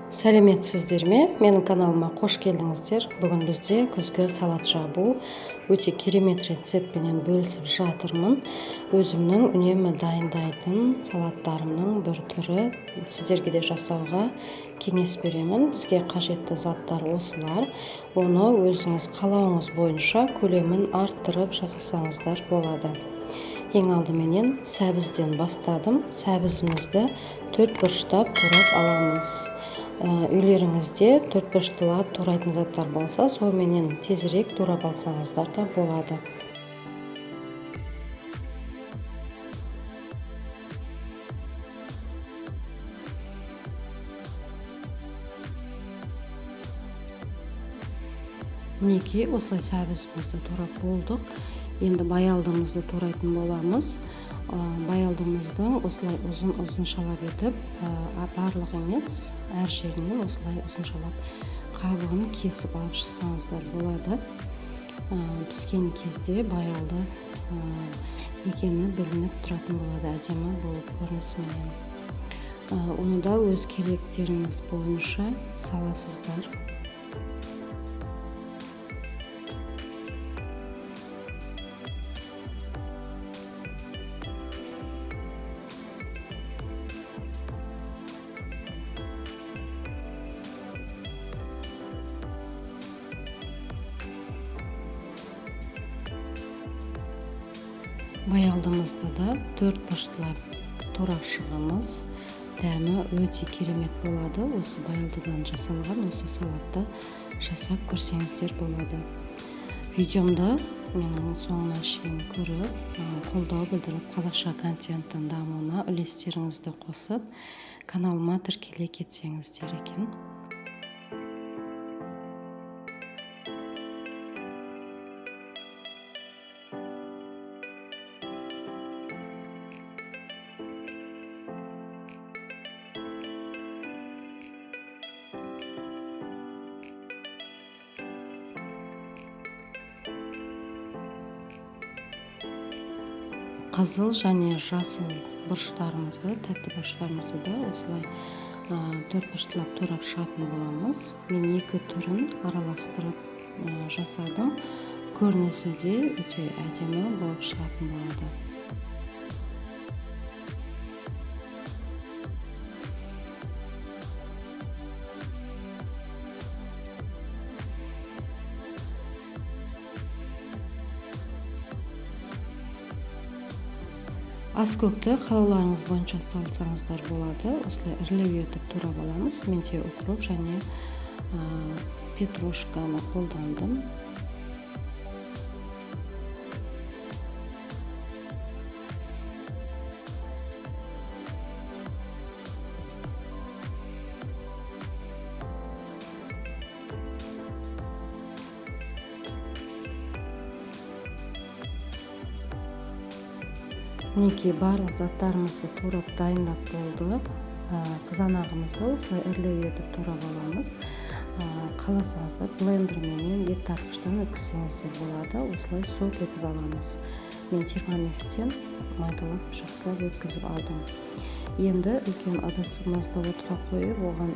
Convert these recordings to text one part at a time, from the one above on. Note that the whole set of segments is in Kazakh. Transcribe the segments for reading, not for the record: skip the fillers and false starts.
Сәлеметсіздер ме? Менің каналыма қош келдіңіздер. Бүгін бізде күзгі салат жабу өте керемет рецептпенен бөлісіп жатырмын. Өзімнің үнемі дайындайтын салаттарымның бір түрі. Сіздерге де жасауға кеңес беремін. Бізге қажетті заттар осылар. Оны өзіңіз қалауыңыз бойынша көлемін арттырып жасасаңыздар болады. Ең алдыменен сәбізден бастадым. Сәбізімізді төрт бұрыштап турап аламыз. Үйлеріңізде төрт бұрыштылап турайтын заттар болса, солменен тезірек турап алсаңыздар да болады. Мінекей осылай сәбізімізді турап болдық. Енді баялдымызды турайтын боламыз. Баялдымыздың осылай ұзын шалап етіп, барлық емес, әр жерінен осылай ұзын шалап қабығын кесіп алып шықсаңыздар болады. Піскен кезде баялды екені білініп тұратын болады, әдемі болып көрінісіменен. Оны да өз керектеріңіз бойынша саласыздар. Баялдымызды да төрт бұрыштылап турап шығамыз. Дәмі өте керемет болады. Осы баялдыдан жасалған осы салатты жасап көрсеңіздер болады. Видеомды менің соңына шейін көріп, қолдау білдіріп, қазақша контенттің дамуына үлестеріңізді қосып, каналыма тіркеле кетсеңіздер екен. Қызыл және жасыл бұрыштарымызды, тәтті бұрыштарымызды да осылай төрт бұрыштылап турап шығатын боламыз. Мен екі түрін араластырып жасадым. Көрінісі де өте әдемі болып шығатын болады. Аскөкті қалауларыңыз бойынша салсаңыздар болады. Осылай ірілеу етіп турап аламыз. Мен де укроп және петрушканы қолдандым. Мінекей барлық заттарымызды турап дайындап болдық. Қызанағымызды осылай ірілеу етіп турап аламыз. Қаласаңыздар блендерменен ет тартқыштан өткізсеңіздер болады. Осылай сок етіп аламыз. Мен термомикстен майдалап жақсылап өткізіп алдым. Енді үлкен ыдысымызды отқа қойып, оған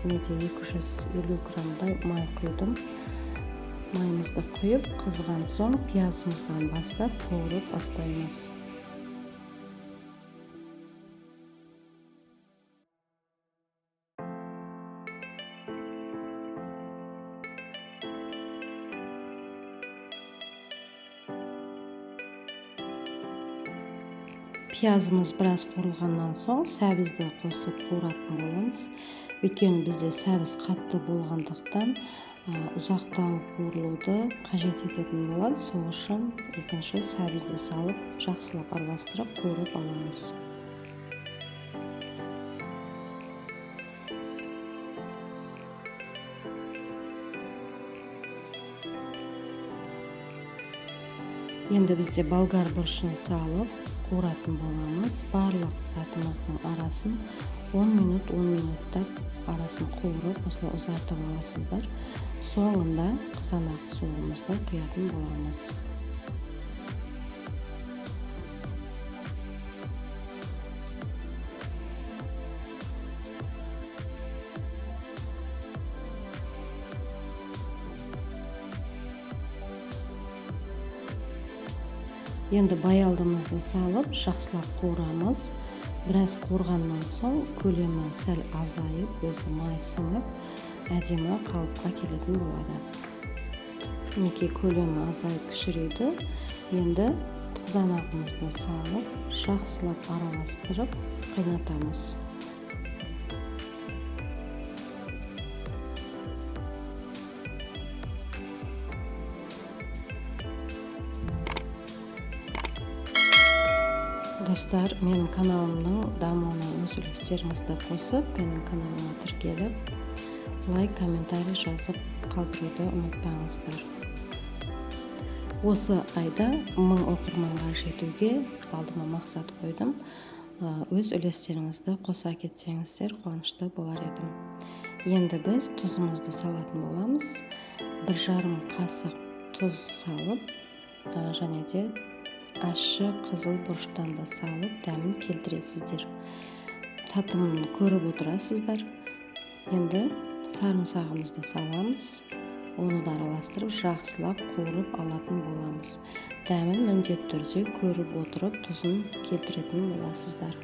250 граммдай май құйдым. Майымызды құйып, қызған соң пиязымыздан бастап қуырып бастаймыз. Пиязымыз біраз қуырылғаннан соң сәбізді қосып қуыратын боламыз. Өйткені бізде сәбіз қатты болғандықтан ұзақтау қуырылуды қажет ететін болады. Сол үшін екінші сәбізді салып, жақсылап араластырып қуырып аламыз. Енді бізде болгар бұрышын салып қуыратын боламыз. Барлық затымыздың арасын 10 минуттап арасын қуырып, осылай ұзартып аласыздар. Соңында қызанақ суымызды құятын боламыз. Енді баялдымызды салып, жақсылап қуырамыз. Біраз қуырғаннан соң көлемі сәл азайып, өзі май сіңіп, әдемі қалыпқа келетін болады. Неке көлемі азайып кішірейді. Енді қызанағымызды салып, жақсылап араластырып қайнатамыз. Достар, менің каналымның дамуына өз үлестеріңізді қосып, менің каналыма тіркеліп, лайк, комментарий жазып қалдыруды ұмытпаңыздар. Осы айда 1000 оқырманға жетуге алдыма мақсат қойдым. Өз үлестеріңізді қоса кетсеңіздер, қуанышты болар едім. Енді біз тұзымызды салатын боламыз. 1,5 қасық тұз салып, және де ащы қызыл бұрыштан да салып, дәмін келтіресіздер. Татымын көріп отырасыздар. Енді сарымсағымызды саламыз. Оны да араластырып, жақсылап қуырып алатын боламыз. Дәмін міндетті түрде көріп отырып, тұзын келтіретін боласыздар.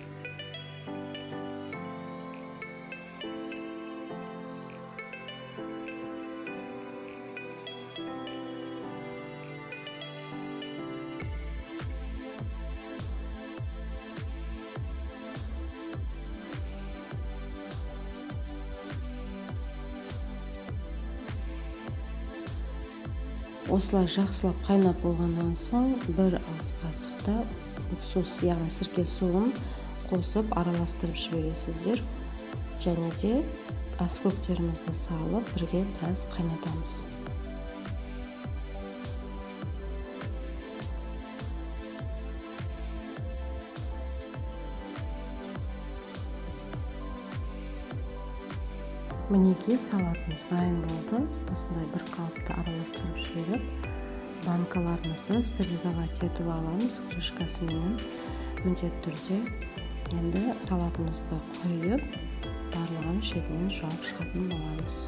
Осылай жақсылап қайнап болғаннан соң 1 ас қасықта уксус, яғни сірке суын қосып араластырып жібересіздер. Және де аскөктерімізді салып, бірге біраз қайнатамыз. Мінекей салатымыз дайын болды. Осындай бір қалыпты араластырып жіберіп, банкаларымызды стерилизовать етіп аламыз крышкасымен. Міндетті түрде енді салатымызды қойып, барлығын шетінен жауып шығатын боламыз.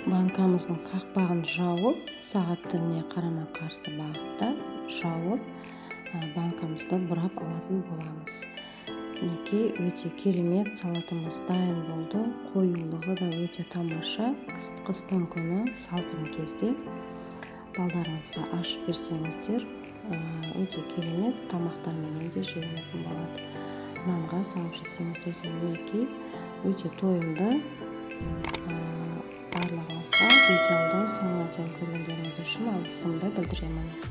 Банкамыздың қақпағын жауып, сағат тіліне қарама-қарсы бағытта жауып, банкамызды бұрап алатын боламыз. Мінекей өте керемет салатымыз дайын болды. Қоюлығы да өте тамаша. Қыстың күні салқын кезде балдарыңызға ашып берсеңіздер, өте керемет тамақтармен де жеуінетін болады. Нанға салып жесеңіздер, мінекей өте тойымды. Барлығыңызға видеоны соңына дейін көргендеріңіз үшін алғысымды білдіремін.